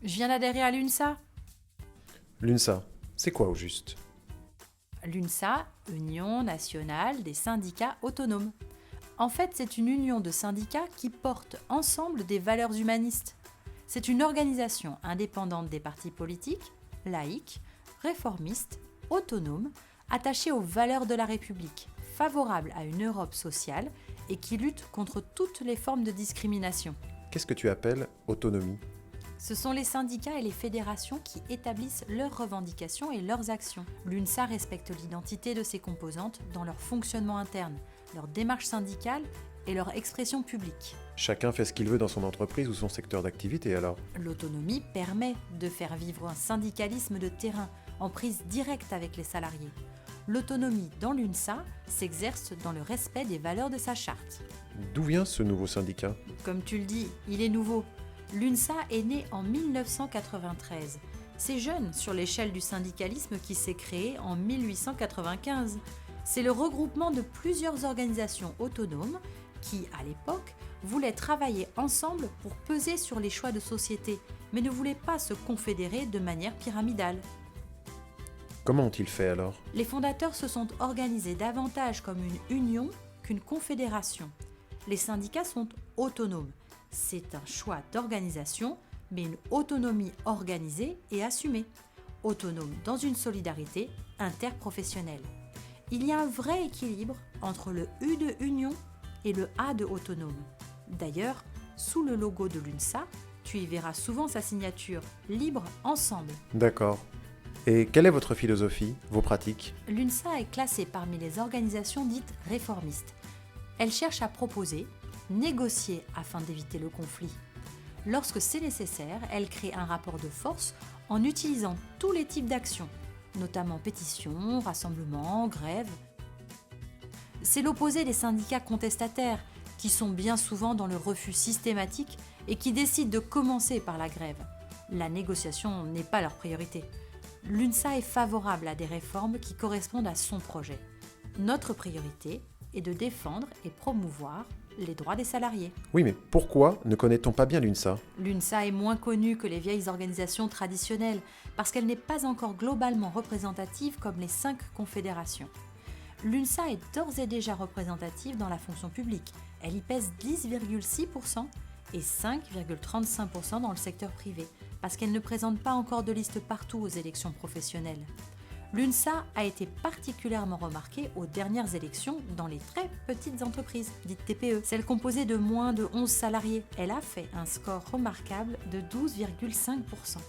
Je viens d'adhérer à l'UNSA. L'UNSA, c'est quoi au juste? L'UNSA, Union nationale des syndicats autonomes. En fait, c'est une union de syndicats qui portent ensemble des valeurs humanistes. C'est une organisation indépendante des partis politiques, laïque, réformiste, autonome, attachée aux valeurs de la République, favorable à une Europe sociale et qui lutte contre toutes les formes de discrimination. Qu'est-ce que tu appelles autonomie? Ce sont les syndicats et les fédérations qui établissent leurs revendications et leurs actions. L'UNSA respecte l'identité de ses composantes dans leur fonctionnement interne, leur démarche syndicale et leur expression publique. Chacun fait ce qu'il veut dans son entreprise ou son secteur d'activité alors? L'autonomie permet de faire vivre un syndicalisme de terrain en prise directe avec les salariés. L'autonomie dans l'UNSA s'exerce dans le respect des valeurs de sa charte. D'où vient ce nouveau syndicat? Comme tu le dis, il est nouveau. L'UNSA est né en 1993. C'est jeune sur l'échelle du syndicalisme qui s'est créé en 1895. C'est le regroupement de plusieurs organisations autonomes qui, à l'époque, voulaient travailler ensemble pour peser sur les choix de société, mais ne voulaient pas se confédérer de manière pyramidale. Comment ont-ils fait alors? Les fondateurs se sont organisés davantage comme une union qu'une confédération. Les syndicats sont autonomes. C'est un choix d'organisation, mais une autonomie organisée et assumée. Autonome dans une solidarité interprofessionnelle. Il y a un vrai équilibre entre le U de union et le A de autonome. D'ailleurs, sous le logo de l'UNSA, tu y verras souvent sa signature « Libre ensemble ». D'accord. Et quelle est votre philosophie, vos pratiques? L'UNSA est classée parmi les organisations dites réformistes. Elle cherche à proposer, négocier afin d'éviter le conflit. Lorsque c'est nécessaire, elle crée un rapport de force en utilisant tous les types d'actions, notamment pétitions, rassemblements, grèves. C'est l'opposé des syndicats contestataires, qui sont bien souvent dans le refus systématique et qui décident de commencer par la grève. La négociation n'est pas leur priorité. L'UNSA est favorable à des réformes qui correspondent à son projet. Notre priorité est de défendre et promouvoir les droits des salariés. Oui, mais pourquoi ne connaît-on pas bien l'UNSA? L'UNSA est moins connue que les vieilles organisations traditionnelles parce qu'elle n'est pas encore globalement représentative comme les 5 confédérations. L'UNSA est d'ores et déjà représentative dans la fonction publique. Elle y pèse 10,6% et 5,35% dans le secteur privé, parce qu'elle ne présente pas encore de liste partout aux élections professionnelles. L'UNSA a été particulièrement remarquée aux dernières élections dans les très petites entreprises, dites TPE, celles composées de moins de 11 salariés. Elle a fait un score remarquable de 12,5%.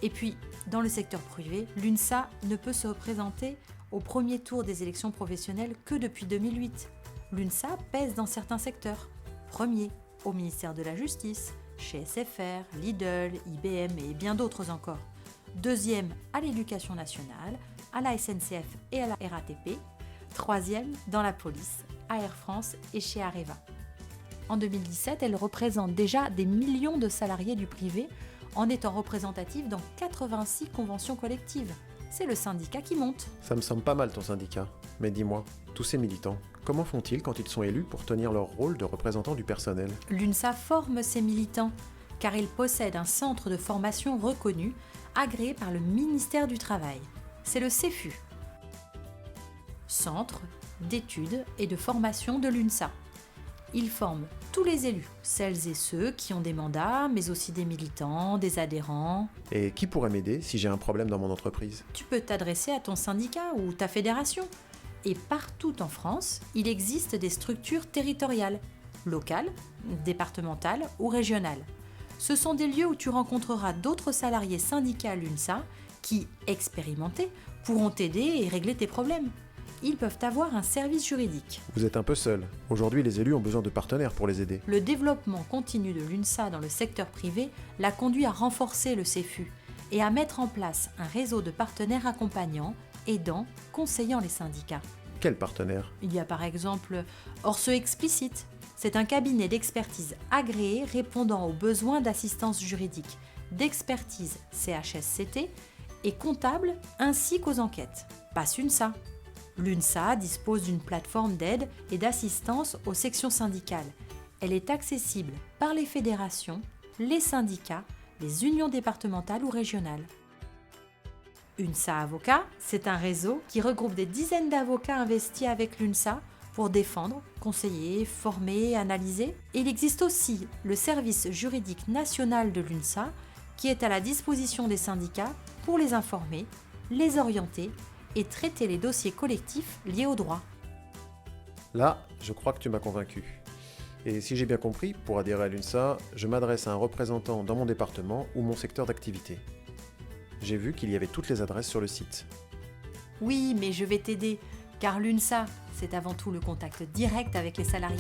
Et puis, dans le secteur privé, l'UNSA ne peut se représenter au premier tour des élections professionnelles que depuis 2008. L'UNSA pèse dans certains secteurs. Premier, au ministère de la Justice, chez SFR, Lidl, IBM et bien d'autres encore. Deuxième, à l'Éducation nationale, à la SNCF et à la RATP. Troisième, dans la police, à Air France et chez Areva. En 2017, elle représente déjà des millions de salariés du privé en étant représentative dans 86 conventions collectives. C'est le syndicat qui monte. Ça me semble pas mal ton syndicat. Mais dis-moi, tous ces militants, comment font-ils quand ils sont élus pour tenir leur rôle de représentants du personnel? L'UNSA forme ses militants car il possède un centre de formation reconnu, agréé par le ministère du Travail. C'est le CEFU, Centre d'études et de formation de l'UNSA. Il forme tous les élus, celles et ceux qui ont des mandats, mais aussi des militants, des adhérents. Et qui pourrait m'aider si j'ai un problème dans mon entreprise? Tu peux t'adresser à ton syndicat ou ta fédération. Et partout en France, il existe des structures territoriales, locales, départementales ou régionales. Ce sont des lieux où tu rencontreras d'autres salariés syndicats à l'UNSA qui, expérimentés, pourront t'aider et régler tes problèmes. Ils peuvent avoir un service juridique. Vous êtes un peu seul. Aujourd'hui, les élus ont besoin de partenaires pour les aider. Le développement continu de l'UNSA dans le secteur privé l'a conduit à renforcer le CEFU et à mettre en place un réseau de partenaires accompagnants, aidant, conseillant les syndicats. Quels partenaires? Il y a par exemple Orce Explicite. C'est un cabinet d'expertise agréé répondant aux besoins d'assistance juridique, d'expertise CHSCT et comptable ainsi qu'aux enquêtes. Passe UNSA. L'UNSA dispose d'une plateforme d'aide et d'assistance aux sections syndicales. Elle est accessible par les fédérations, les syndicats, les unions départementales ou régionales. UNSA Avocat, c'est un réseau qui regroupe des dizaines d'avocats investis avec l'UNSA pour défendre, conseiller, former, analyser. Et il existe aussi le service juridique national de l'UNSA qui est à la disposition des syndicats pour les informer, les orienter et traiter les dossiers collectifs liés au droit. Là, je crois que tu m'as convaincu. Et si j'ai bien compris, pour adhérer à l'UNSA, je m'adresse à un représentant dans mon département ou mon secteur d'activité. J'ai vu qu'il y avait toutes les adresses sur le site. Oui, mais je vais t'aider, car l'UNSA, c'est avant tout le contact direct avec les salariés.